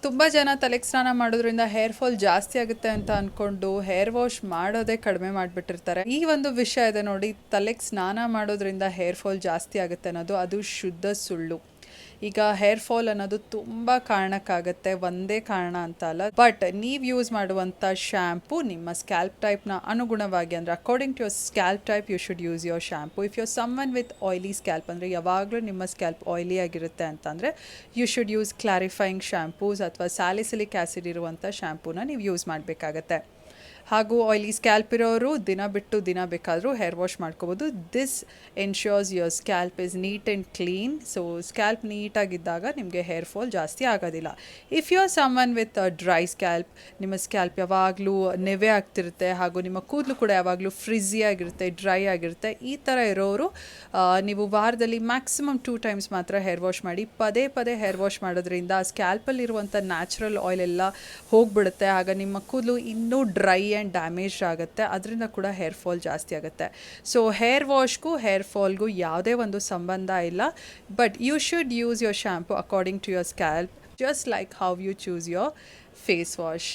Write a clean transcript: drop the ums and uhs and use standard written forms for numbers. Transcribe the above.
ತುಂಬ ಜನ ತಲೆಗೆ ಸ್ನಾನ ಮಾಡೋದ್ರಿಂದ ಹೇರ್ ಫಾಲ್ ಜಾಸ್ತಿ ಆಗುತ್ತೆ ಅಂತ ಅಂದ್ಕೊಂಡು ಹೇರ್ ವಾಶ್ ಮಾಡೋದೇ ಕಡಿಮೆ ಮಾಡಿಬಿಟ್ಟಿರ್ತಾರೆ. ಈ ಒಂದು ವಿಷಯ ಇದೆ ನೋಡಿ, ತಲೆಗೆ ಸ್ನಾನ ಮಾಡೋದ್ರಿಂದ ಹೇರ್ ಫಾಲ್ ಜಾಸ್ತಿ ಆಗುತ್ತೆ ಅನ್ನೋದು ಅದು ಶುದ್ಧ ಸುಳ್ಳು. ಈಗ ಹೇರ್ ಫಾಲ್ ಅನ್ನೋದು ತುಂಬ ಕಾರಣಕ್ಕಾಗತ್ತೆ, ಒಂದೇ ಕಾರಣ ಅಂತ ಅಲ್ಲ. ಬಟ್ ನೀವು ಯೂಸ್ ಮಾಡುವಂಥ ಶ್ಯಾಂಪು ನಿಮ್ಮ ಸ್ಕ್ಯಾಲ್ಪ್ ಟೈಪ್ನ ಅನುಗುಣವಾಗಿ, ಅಂದರೆ according to your scalp type you should use your shampoo. If you summon with oily scalp, ಅಂದರೆ ಯಾವಾಗಲೂ ನಿಮ್ಮ ಸ್ಕ್ಯಾಲ್ಪ್ ಆಯ್ಲಿ ಆಗಿರುತ್ತೆ ಅಂತಂದರೆ you should use clarifying shampoos ಅಥವಾ ಸ್ಯಾಲಿಸಿಲಿಕ್ ಆ್ಯಸಿಡ್ ಇರುವಂಥ ಶ್ಯಾಂಪೂನ ನೀವು ಯೂಸ್ ಮಾಡಬೇಕಾಗತ್ತೆ. ಹಾಗೂ ಆಯ್ಲಿ ಸ್ಕ್ಯಾಲ್ಪ್ ಇರೋರು ದಿನ ಬಿಟ್ಟು ದಿನ ಬೇಕಾದರೂ ಹೇರ್ ವಾಶ್ ಮಾಡ್ಕೋಬೋದು. This ensures your scalp is neat and clean. So scalp ನೀಟಾಗಿದ್ದಾಗ ನಿಮಗೆ ಹೇರ್ ಫಾಲ್ ಜಾಸ್ತಿ ಆಗೋದಿಲ್ಲ. If you are someone with dry scalp, ನಿಮ್ಮ ಸ್ಕ್ಯಾಲ್ಪ್ ಯಾವಾಗಲೂ ನೆವೆ ಆಗ್ತಿರುತ್ತೆ ಹಾಗೂ ನಿಮ್ಮ ಕೂದಲು ಕೂಡ ಯಾವಾಗಲೂ ಫ್ರಿಝಿ ಆಗಿರುತ್ತೆ, ಡ್ರೈ ಆಗಿರುತ್ತೆ, ಈ ಥರ ಇರೋರು ನೀವು ವಾರದಲ್ಲಿ ಮ್ಯಾಕ್ಸಿಮಮ್ 2 ಟೈಮ್ಸ್ ಮಾತ್ರ ಹೇರ್ ವಾಶ್ ಮಾಡಿ. ಪದೇ ಪದೇ ಹೇರ್ ವಾಶ್ ಮಾಡೋದ್ರಿಂದ ಸ್ಕ್ಯಾಲ್ಪಲ್ಲಿರುವಂಥ ನ್ಯಾಚುರಲ್ ಆಯಿಲ್ ಎಲ್ಲ ಹೋಗಿಬಿಡುತ್ತೆ. ಆಗ ನಿಮ್ಮ ಕೂದಲು ಇನ್ನೂ ಡ್ರೈ ಆ್ಯಂಡ್ ಡ್ಯಾಮೇಜ್ ಆಗುತ್ತೆ, ಅದರಿಂದ ಕೂಡ ಹೇರ್ ಫಾಲ್ ಜಾಸ್ತಿ ಆಗುತ್ತೆ. ಸೊ ಹೇರ್ ವಾಶ್ಗೂ ಹೇರ್ ಫಾಲ್ಗೂ ಯಾವುದೇ ಒಂದು ಸಂಬಂಧ ಇಲ್ಲ. But you should use your shampoo according to your scalp, just like how you choose your face wash.